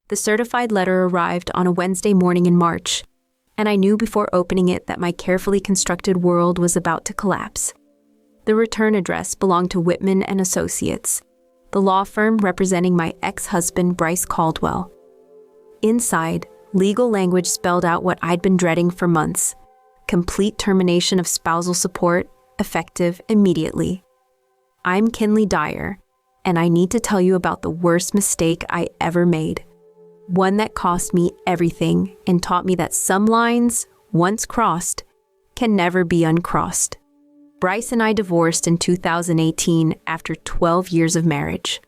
The certified letter arrived on a Wednesday morning in March, and I knew before opening it that my carefully constructed world was about to collapse. The return address belonged to Whitman and Associates, the law firm representing my ex-husband Bryce Caldwell. Inside, legal language spelled out what I'd been dreading for months: complete termination of spousal support, effective immediately. I'm Kinley Dyer, and I need to tell you about the worst mistake I ever made. One that cost me everything and taught me that some lines, once crossed, can never be uncrossed. Bryce and I divorced in 2018 after 12 years of marriage.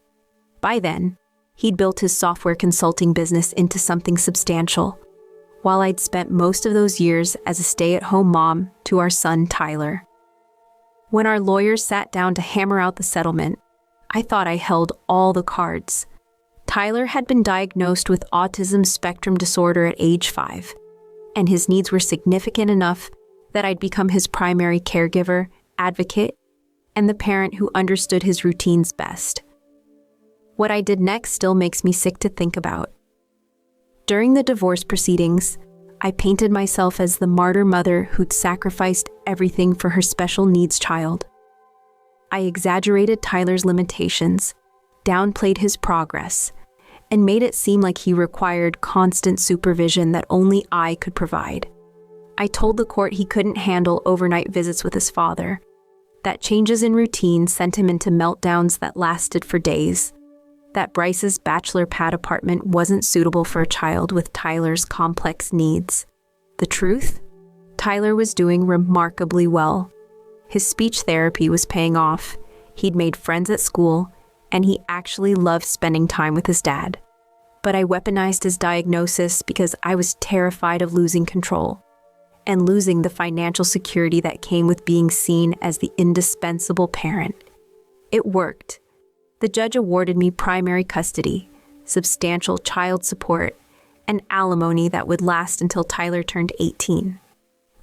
By then, he'd built his software consulting business into something substantial, while I'd spent most of those years as a stay-at-home mom to our son Tyler. When our lawyers sat down to hammer out the settlement, I thought I held all the cards. Tyler had been diagnosed with autism spectrum disorder at age 5, and his needs were significant enough that I'd become his primary caregiver, advocate, and the parent who understood his routines best. What I did next still makes me sick to think about. During the divorce proceedings, I painted myself as the martyr mother who'd sacrificed everything for her special needs child. I exaggerated Tyler's limitations, downplayed his progress, and made it seem like he required constant supervision that only I could provide. I told the court he couldn't handle overnight visits with his father, that changes in routine sent him into meltdowns that lasted for days, that Bryce's bachelor pad apartment wasn't suitable for a child with Tyler's complex needs. The truth? Tyler was doing remarkably well. His speech therapy was paying off, he'd made friends at school, and he actually loved spending time with his dad. But I weaponized his diagnosis because I was terrified of losing control and losing the financial security that came with being seen as the indispensable parent. It worked. The judge awarded me primary custody, substantial child support, and alimony that would last until Tyler turned 18.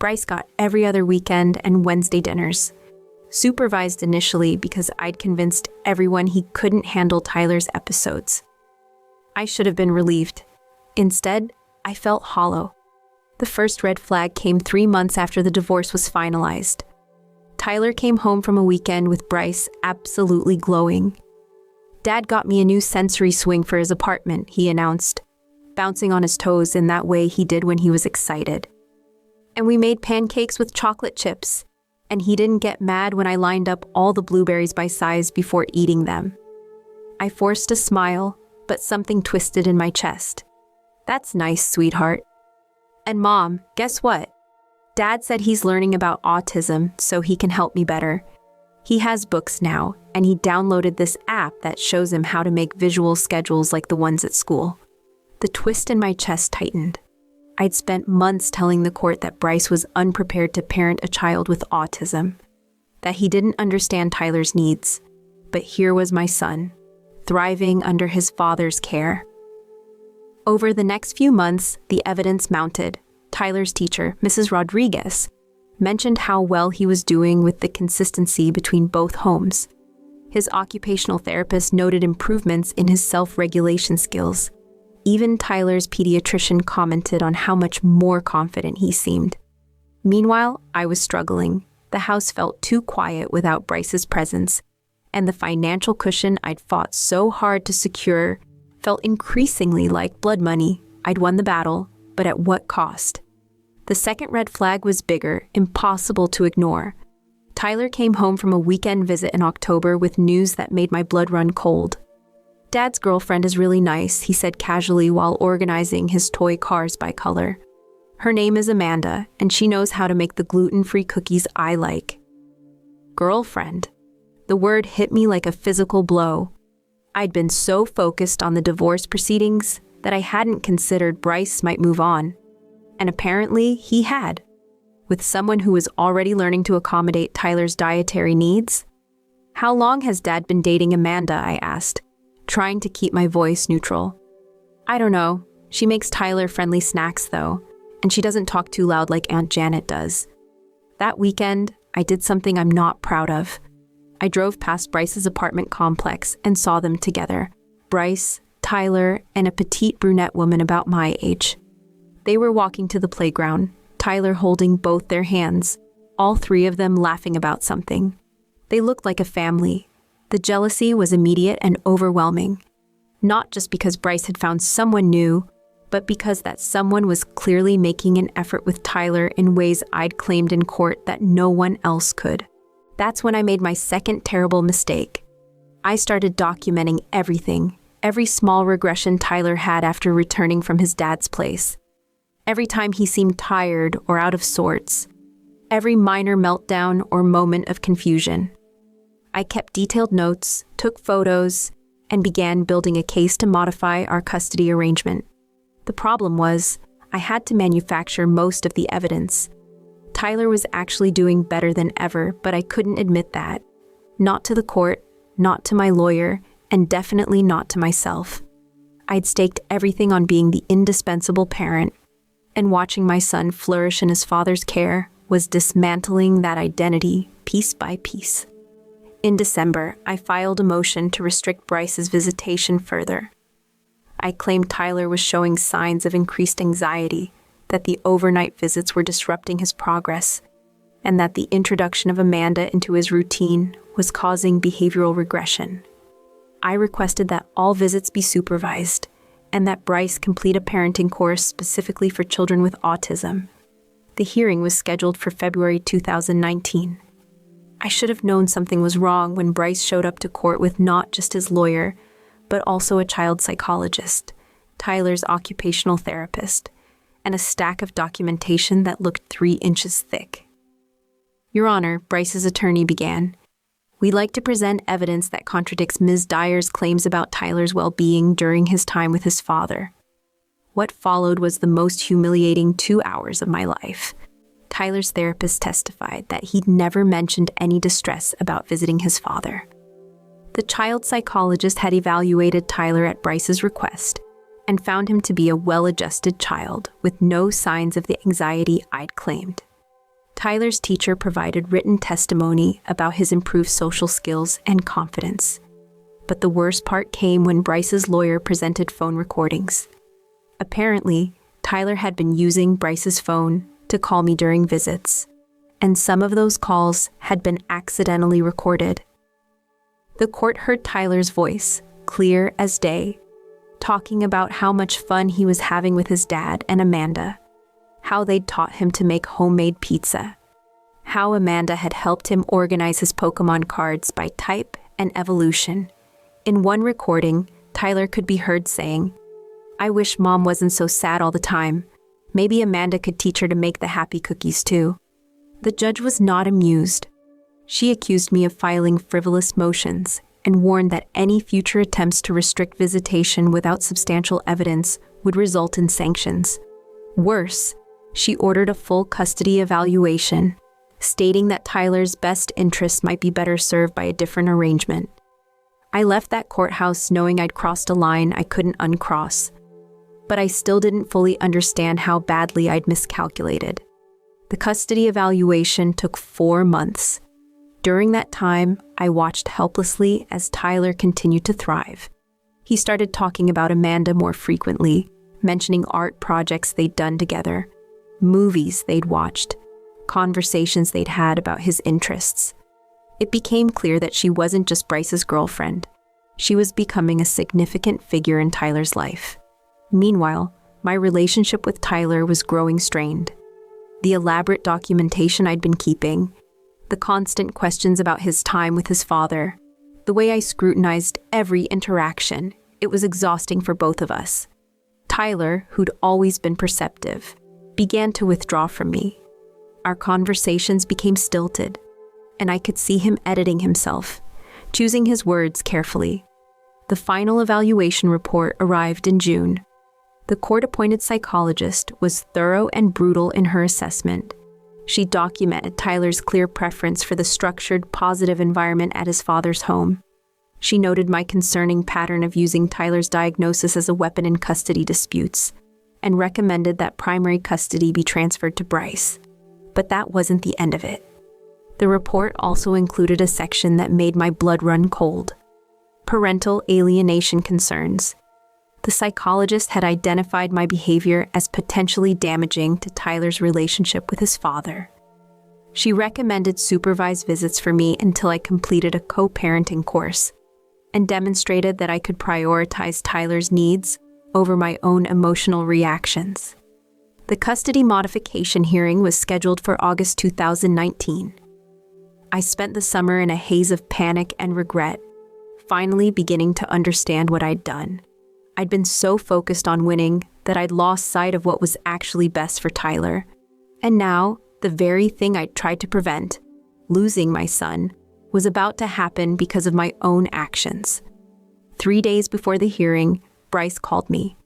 Bryce got every other weekend and Wednesday dinners, supervised initially because I'd convinced everyone he couldn't handle Tyler's episodes. I should have been relieved. Instead, I felt hollow. The first red flag came 3 months after the divorce was finalized. Tyler came home from a weekend with Bryce absolutely glowing. "Dad got me a new sensory swing for his apartment," he announced, bouncing on his toes in that way he did when he was excited. "And we made pancakes with chocolate chips, and he didn't get mad when I lined up all the blueberries by size before eating them." I forced a smile, but something twisted in my chest. "That's nice, sweetheart." "And Mom, guess what? Dad said he's learning about autism so he can help me better. He has books now, and he downloaded this app that shows him how to make visual schedules like the ones at school." The twist in my chest tightened. I'd spent months telling the court that Bryce was unprepared to parent a child with autism, that he didn't understand Tyler's needs. But here was my son, thriving under his father's care. Over the next few months, the evidence mounted. Tyler's teacher, Mrs. Rodriguez, mentioned how well he was doing with the consistency between both homes. His occupational therapist noted improvements in his self-regulation skills. Even Tyler's pediatrician commented on how much more confident he seemed. Meanwhile, I was struggling. The house felt too quiet without Bryce's presence, and the financial cushion I'd fought so hard to secure felt increasingly like blood money. I'd won the battle, but at what cost? The second red flag was bigger, impossible to ignore. Tyler came home from a weekend visit in October with news that made my blood run cold. "Dad's girlfriend is really nice," he said casually while organizing his toy cars by color. "Her name is Amanda, and she knows how to make the gluten-free cookies I like." Girlfriend. The word hit me like a physical blow. I'd been so focused on the divorce proceedings that I hadn't considered Bryce might move on. And apparently he had. With someone who was already learning to accommodate Tyler's dietary needs. "How long has Dad been dating Amanda?" I asked, trying to keep my voice neutral. "I don't know. She makes Tyler friendly snacks, though, and she doesn't talk too loud like Aunt Janet does." That weekend, I did something I'm not proud of. I drove past Bryce's apartment complex and saw them together. Bryce, Tyler, and a petite brunette woman about my age. They were walking to the playground, Tyler holding both their hands, all three of them laughing about something. They looked like a family. The jealousy was immediate and overwhelming. Not just because Bryce had found someone new, but because that someone was clearly making an effort with Tyler in ways I'd claimed in court that no one else could. That's when I made my second terrible mistake. I started documenting everything, every small regression Tyler had after returning from his dad's place. Every time he seemed tired or out of sorts. Every minor meltdown or moment of confusion. I kept detailed notes, took photos, and began building a case to modify our custody arrangement. The problem was, I had to manufacture most of the evidence. Tyler was actually doing better than ever, but I couldn't admit that. Not to the court, not to my lawyer, and definitely not to myself. I'd staked everything on being the indispensable parent, and watching my son flourish in his father's care was dismantling that identity piece by piece. In December, I filed a motion to restrict Bryce's visitation further. I claimed Tyler was showing signs of increased anxiety, that the overnight visits were disrupting his progress, and that the introduction of Amanda into his routine was causing behavioral regression. I requested that all visits be supervised, and that Bryce complete a parenting course specifically for children with autism. The hearing was scheduled for February 2019. I should have known something was wrong when Bryce showed up to court with not just his lawyer, but also a child psychologist, Tyler's occupational therapist, and a stack of documentation that looked 3 inches thick. Your Honor, Bryce's attorney began. We'd like to present evidence that contradicts Ms. Dyer's claims about Tyler's well-being during his time with his father. What followed was the most humiliating 2 hours of my life. Tyler's therapist testified that he'd never mentioned any distress about visiting his father. The child psychologist had evaluated Tyler at Bryce's request and found him to be a well-adjusted child with no signs of the anxiety I'd claimed. Tyler's teacher provided written testimony about his improved social skills and confidence. But the worst part came when Bryce's lawyer presented phone recordings. Apparently, Tyler had been using Bryce's phone to call me during visits, and some of those calls had been accidentally recorded. The court heard Tyler's voice, clear as day, talking about how much fun he was having with his dad and Amanda, how they'd taught him to make homemade pizza, how Amanda had helped him organize his Pokemon cards by type and evolution. In one recording, Tyler could be heard saying, "I wish Mom wasn't so sad all the time. Maybe Amanda could teach her to make the happy cookies too." The judge was not amused. She accused me of filing frivolous motions and warned that any future attempts to restrict visitation without substantial evidence would result in sanctions. Worse, she ordered a full custody evaluation, stating that Tyler's best interests might be better served by a different arrangement. I left that courthouse knowing I'd crossed a line I couldn't uncross, but I still didn't fully understand how badly I'd miscalculated. The custody evaluation took 4 months. During that time, I watched helplessly as Tyler continued to thrive. He started talking about Amanda more frequently, mentioning art projects they'd done together, movies they'd watched, conversations they'd had about his interests. It became clear that she wasn't just Bryce's girlfriend. She was becoming a significant figure in Tyler's life. Meanwhile, my relationship with Tyler was growing strained. The elaborate documentation I'd been keeping, the constant questions about his time with his father, the way I scrutinized every interaction, it was exhausting for both of us. Tyler, who'd always been perceptive, began to withdraw from me. Our conversations became stilted, and I could see him editing himself, choosing his words carefully. The final evaluation report arrived in June. The court-appointed psychologist was thorough and brutal in her assessment. She documented Tyler's clear preference for the structured, positive environment at his father's home. She noted my concerning pattern of using Tyler's diagnosis as a weapon in custody disputes, and recommended that primary custody be transferred to Bryce. But that wasn't the end of it. The report also included a section that made my blood run cold. Parental alienation concerns. The psychologist had identified my behavior as potentially damaging to Tyler's relationship with his father. She recommended supervised visits for me until I completed a co-parenting course and demonstrated that I could prioritize Tyler's needs over my own emotional reactions. The custody modification hearing was scheduled for August 2019. I spent the summer in a haze of panic and regret, finally beginning to understand what I'd done. I'd been so focused on winning that I'd lost sight of what was actually best for Tyler. And now, the very thing I'd tried to prevent, losing my son, was about to happen because of my own actions. 3 days before the hearing, Bryce called me.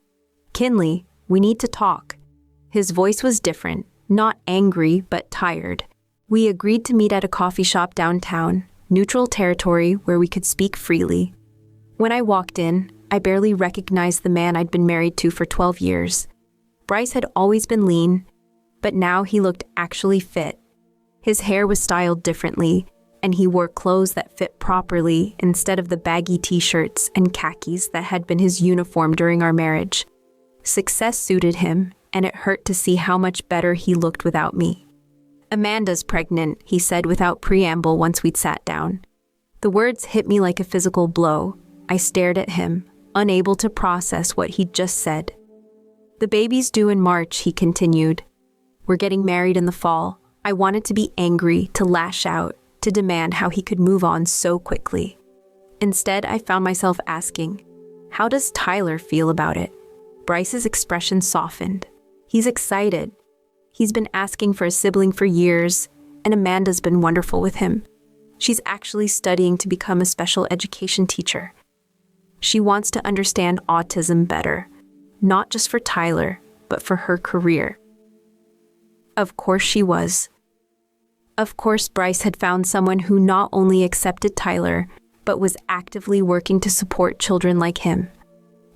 "Kinley, we need to talk." His voice was different, not angry, but tired. We agreed to meet at a coffee shop downtown, neutral territory where we could speak freely. When I walked in, I barely recognized the man I'd been married to for 12 years. Bryce had always been lean, but now he looked actually fit. His hair was styled differently, and he wore clothes that fit properly instead of the baggy t-shirts and khakis that had been his uniform during our marriage. Success suited him, and it hurt to see how much better he looked without me. "Amanda's pregnant," he said without preamble once we'd sat down. The words hit me like a physical blow. I stared at him, unable to process what he'd just said. "The baby's due in March," he continued. "We're getting married in the fall." I wanted to be angry, to lash out, to demand how he could move on so quickly. Instead, I found myself asking, how does Tyler feel about it? Bryce's expression softened. He's excited. He's been asking for a sibling for years, and Amanda's been wonderful with him. She's actually studying to become a special education teacher. She wants to understand autism better, not just for Tyler, but for her career. Of course she was. Of course Bryce had found someone who not only accepted Tyler, but was actively working to support children like him.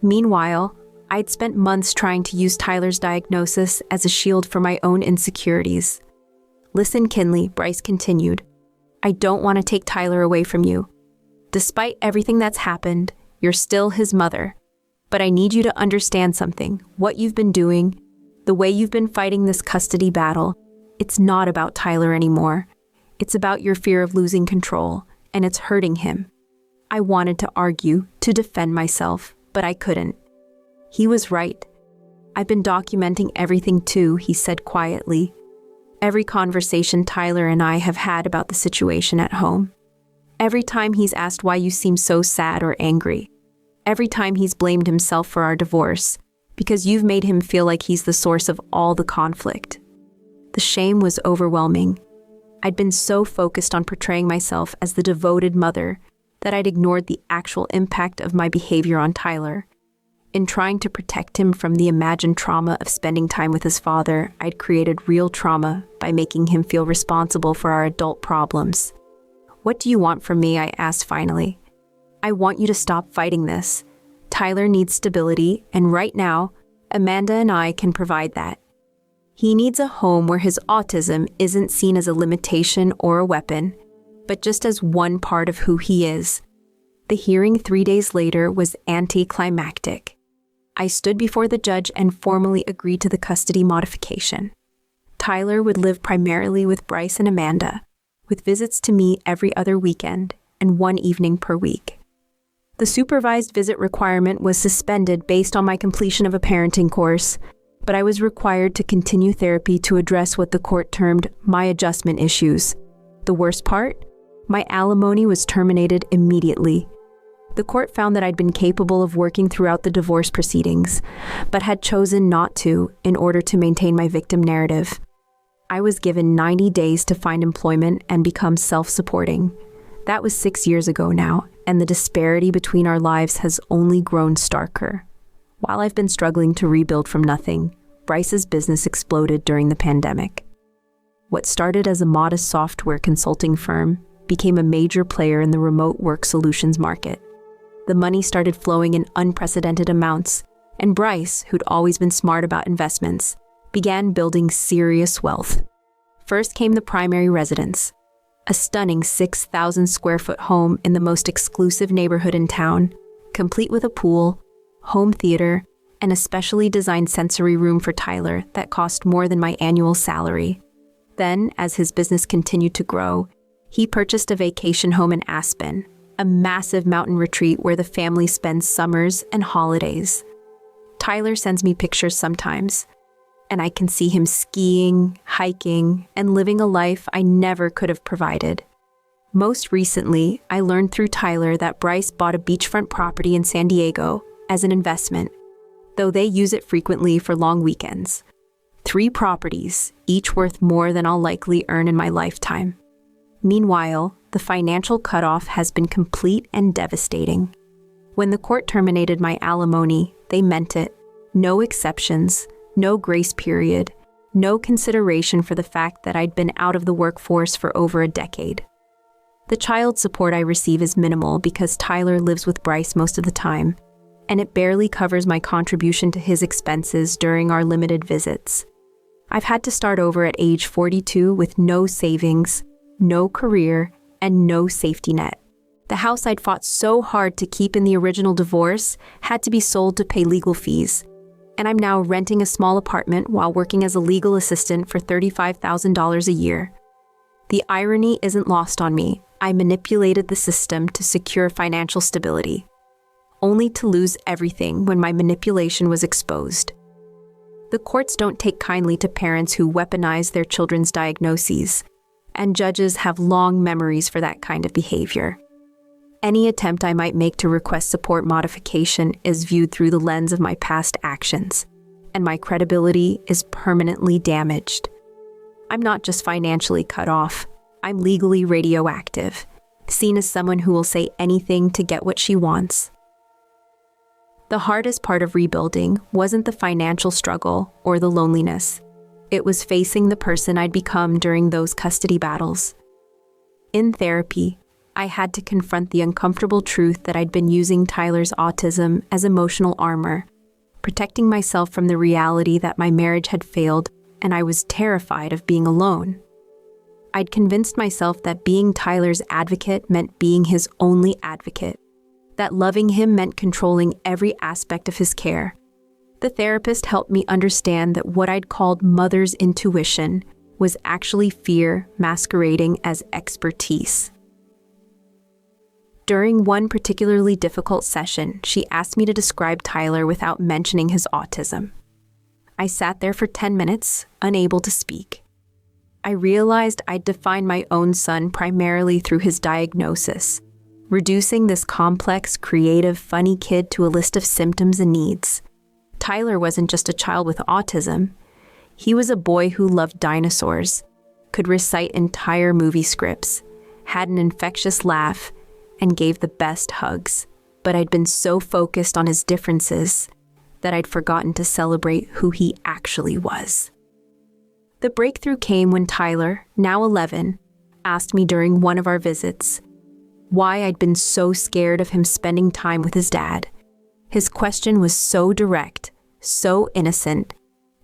Meanwhile, I'd spent months trying to use Tyler's diagnosis as a shield for my own insecurities. "Listen, Kinley," Bryce continued. "I don't want to take Tyler away from you. Despite everything that's happened, you're still his mother. But I need you to understand something. What you've been doing, the way you've been fighting this custody battle, it's not about Tyler anymore. It's about your fear of losing control, and it's hurting him." I wanted to argue, to defend myself, but I couldn't. He was right. "I've been documenting everything too," he said quietly. "Every conversation Tyler and I have had about the situation at home. Every time he's asked why you seem so sad or angry. Every time he's blamed himself for our divorce, because you've made him feel like he's the source of all the conflict." The shame was overwhelming. I'd been so focused on portraying myself as the devoted mother that I'd ignored the actual impact of my behavior on Tyler. In trying to protect him from the imagined trauma of spending time with his father, I'd created real trauma by making him feel responsible for our adult problems. "What do you want from me?" I asked finally. "I want you to stop fighting this. Tyler needs stability, and right now, Amanda and I can provide that. He needs a home where his autism isn't seen as a limitation or a weapon, but just as one part of who he is." The hearing 3 days later was anticlimactic. I stood before the judge and formally agreed to the custody modification. Tyler would live primarily with Bryce and Amanda, with visits to me every other weekend and one evening per week. The supervised visit requirement was suspended based on my completion of a parenting course, but I was required to continue therapy to address what the court termed my adjustment issues. The worst part? My alimony was terminated immediately. The court found that I'd been capable of working throughout the divorce proceedings, but had chosen not to in order to maintain my victim narrative. I was given 90 days to find employment and become self-supporting. That was 6 years ago now, and the disparity between our lives has only grown starker. While I've been struggling to rebuild from nothing, Bryce's business exploded during the pandemic. What started as a modest software consulting firm became a major player in the remote work solutions market. The money started flowing in unprecedented amounts, and Bryce, who'd always been smart about investments, began building serious wealth. First came the primary residence, a stunning 6,000 square foot home in the most exclusive neighborhood in town, complete with a pool, home theater, and a specially designed sensory room for Tyler that cost more than my annual salary. Then, as his business continued to grow, he purchased a vacation home in Aspen, a massive mountain retreat where the family spends summers and holidays. Tyler sends me pictures sometimes, and I can see him skiing, hiking, and living a life I never could have provided. Most recently, I learned through Tyler that Bryce bought a beachfront property in San Diego as an investment, though they use it frequently for long weekends. 3 properties, each worth more than I'll likely earn in my lifetime. Meanwhile, the financial cutoff has been complete and devastating. When the court terminated my alimony, they meant it. No exceptions, no grace period, no consideration for the fact that I'd been out of the workforce for over a decade. The child support I receive is minimal because Tyler lives with Bryce most of the time, and it barely covers my contribution to his expenses during our limited visits. I've had to start over at age 42 with no savings, no career, and no safety net. The house I'd fought so hard to keep in the original divorce had to be sold to pay legal fees, and I'm now renting a small apartment while working as a legal assistant for $35,000 a year. The irony isn't lost on me. I manipulated the system to secure financial stability, only to lose everything when my manipulation was exposed. The courts don't take kindly to parents who weaponize their children's diagnoses, and judges have long memories for that kind of behavior. Any attempt I might make to request support modification is viewed through the lens of my past actions, and my credibility is permanently damaged. I'm not just financially cut off, I'm legally radioactive, seen as someone who will say anything to get what she wants. The hardest part of rebuilding wasn't the financial struggle or the loneliness. It was facing the person I'd become during those custody battles. In therapy, I had to confront the uncomfortable truth that I'd been using Tyler's autism as emotional armor, protecting myself from the reality that my marriage had failed and I was terrified of being alone. I'd convinced myself that being Tyler's advocate meant being his only advocate, that loving him meant controlling every aspect of his care. The therapist helped me understand that what I'd called mother's intuition was actually fear masquerading as expertise. During one particularly difficult session, she asked me to describe Tyler without mentioning his autism. I sat there for 10 minutes, unable to speak. I realized I'd defined my own son primarily through his diagnosis, reducing this complex, creative, funny kid to a list of symptoms and needs. Tyler wasn't just a child with autism. He was a boy who loved dinosaurs, could recite entire movie scripts, had an infectious laugh, and gave the best hugs. But I'd been so focused on his differences that I'd forgotten to celebrate who he actually was. The breakthrough came when Tyler, now 11, asked me during one of our visits why I'd been so scared of him spending time with his dad. His question was so direct, so innocent,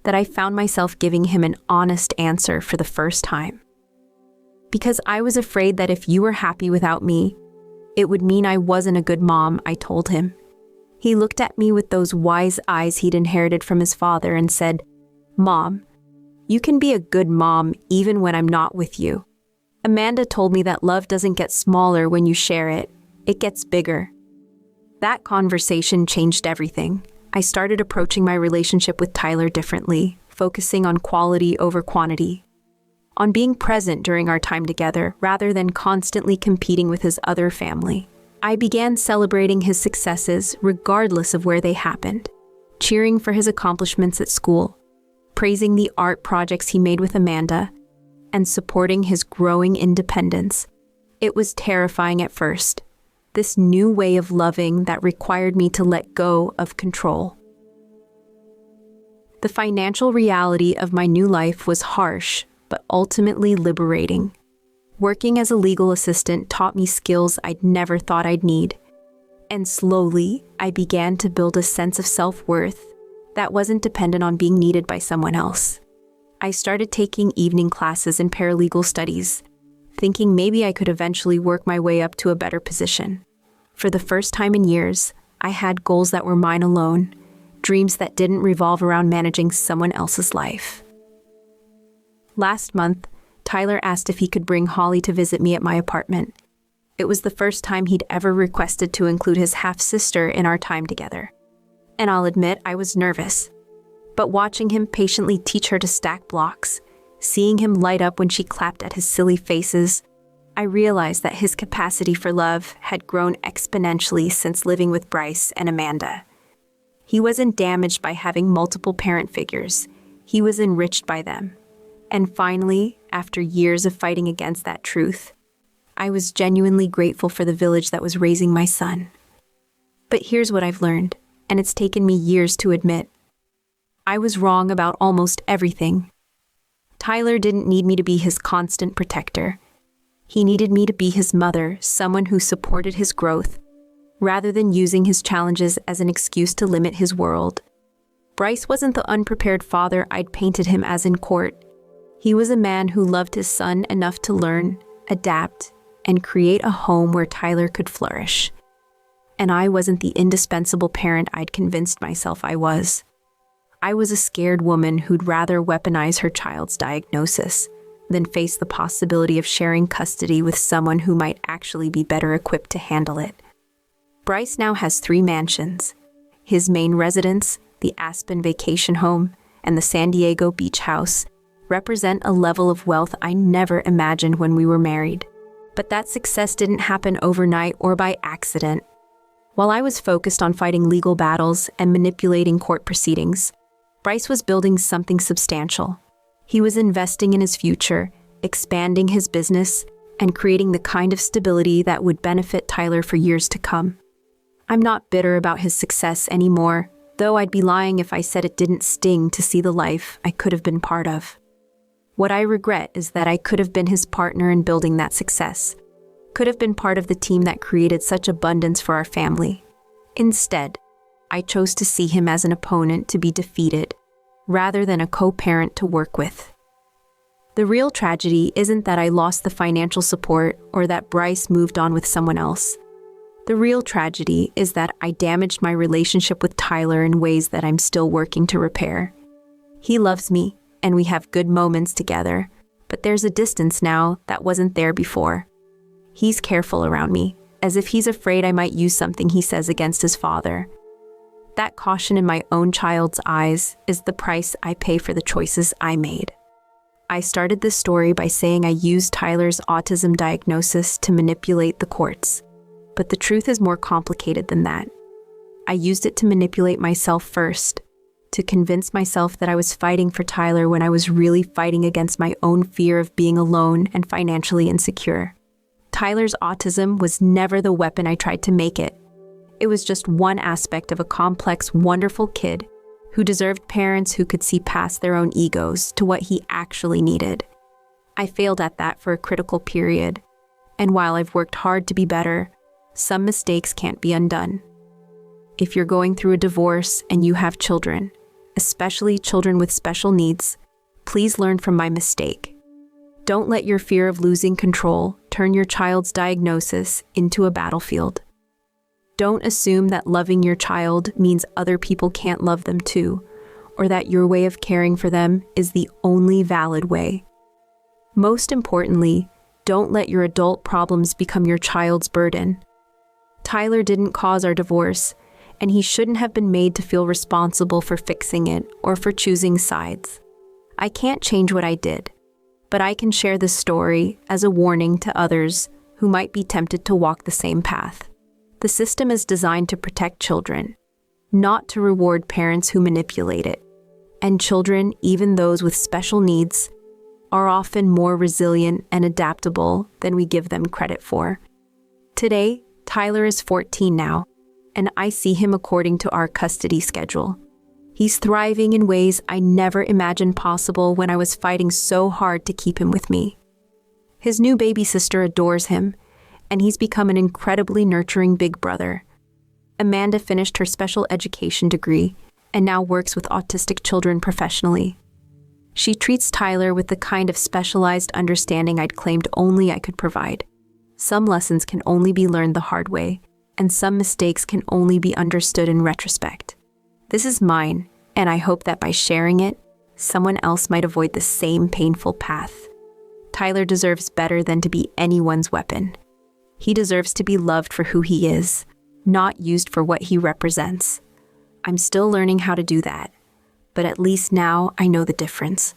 that I found myself giving him an honest answer for the first time. Because I was afraid that if you were happy without me, it would mean I wasn't a good mom, I told him. He looked at me with those wise eyes he'd inherited from his father and said, "Mom, you can be a good mom even when I'm not with you. Amanda told me that love doesn't get smaller when you share it, it gets bigger." That conversation changed everything. I started approaching my relationship with Tyler differently, focusing on quality over quantity, on being present during our time together rather than constantly competing with his other family. I began celebrating his successes regardless of where they happened, cheering for his accomplishments at school, praising the art projects he made with Amanda, and supporting his growing independence. It was terrifying at first, this new way of loving that required me to let go of control. The financial reality of my new life was harsh, but ultimately liberating. Working as a legal assistant taught me skills I'd never thought I'd need. And slowly, I began to build a sense of self-worth that wasn't dependent on being needed by someone else. I started taking evening classes in paralegal studies, thinking maybe I could eventually work my way up to a better position. For the first time in years, I had goals that were mine alone, dreams that didn't revolve around managing someone else's life. Last month, Tyler asked if he could bring Holly to visit me at my apartment. It was the first time he'd ever requested to include his half-sister in our time together. And I'll admit I was nervous. But watching him patiently teach her to stack blocks, seeing him light up when she clapped at his silly faces, I realized that his capacity for love had grown exponentially since living with Bryce and Amanda. He wasn't damaged by having multiple parent figures. He was enriched by them. And finally, after years of fighting against that truth, I was genuinely grateful for the village that was raising my son. But here's what I've learned, and it's taken me years to admit. I was wrong about almost everything. Tyler didn't need me to be his constant protector. He needed me to be his mother, someone who supported his growth, rather than using his challenges as an excuse to limit his world. Bryce wasn't the unprepared father I'd painted him as in court. He was a man who loved his son enough to learn, adapt, and create a home where Tyler could flourish. And I wasn't the indispensable parent I'd convinced myself I was. I was a scared woman who'd rather weaponize her child's diagnosis than face the possibility of sharing custody with someone who might actually be better equipped to handle it. Bryce now has 3 mansions. His main residence, the Aspen vacation home, and the San Diego beach house represent a level of wealth I never imagined when we were married. But that success didn't happen overnight or by accident. While I was focused on fighting legal battles and manipulating court proceedings, Bryce was building something substantial. He was investing in his future, expanding his business, and creating the kind of stability that would benefit Tyler for years to come. I'm not bitter about his success anymore, though I'd be lying if I said it didn't sting to see the life I could have been part of. What I regret is that I could have been his partner in building that success, could have been part of the team that created such abundance for our family. Instead, I chose to see him as an opponent to be defeated, rather than a co-parent to work with. The real tragedy isn't that I lost the financial support or that Bryce moved on with someone else. The real tragedy is that I damaged my relationship with Tyler in ways that I'm still working to repair. He loves me, and we have good moments together, but there's a distance now that wasn't there before. He's careful around me, as if he's afraid I might use something he says against his father. That caution in my own child's eyes is the price I pay for the choices I made. I started this story by saying I used Tyler's autism diagnosis to manipulate the courts, but the truth is more complicated than that. I used it to manipulate myself first, to convince myself that I was fighting for Tyler when I was really fighting against my own fear of being alone and financially insecure. Tyler's autism was never the weapon I tried to make it. It was just one aspect of a complex, wonderful kid who deserved parents who could see past their own egos to what he actually needed. I failed at that for a critical period, and while I've worked hard to be better, some mistakes can't be undone. If you're going through a divorce and you have children, especially children with special needs, please learn from my mistake. Don't let your fear of losing control turn your child's diagnosis into a battlefield. Don't assume that loving your child means other people can't love them too, or that your way of caring for them is the only valid way. Most importantly, don't let your adult problems become your child's burden. Tyler didn't cause our divorce, and he shouldn't have been made to feel responsible for fixing it or for choosing sides. I can't change what I did, but I can share this story as a warning to others who might be tempted to walk the same path. The system is designed to protect children, not to reward parents who manipulate it. And children, even those with special needs, are often more resilient and adaptable than we give them credit for. Today, Tyler is 14 now, and I see him according to our custody schedule. He's thriving in ways I never imagined possible when I was fighting so hard to keep him with me. His new baby sister adores him, and he's become an incredibly nurturing big brother. Amanda finished her special education degree and now works with autistic children professionally. She treats Tyler with the kind of specialized understanding I'd claimed only I could provide. Some lessons can only be learned the hard way, and some mistakes can only be understood in retrospect. This is mine, and I hope that by sharing it, someone else might avoid the same painful path. Tyler deserves better than to be anyone's weapon. He deserves to be loved for who he is, not used for what he represents. I'm still learning how to do that, but at least now I know the difference.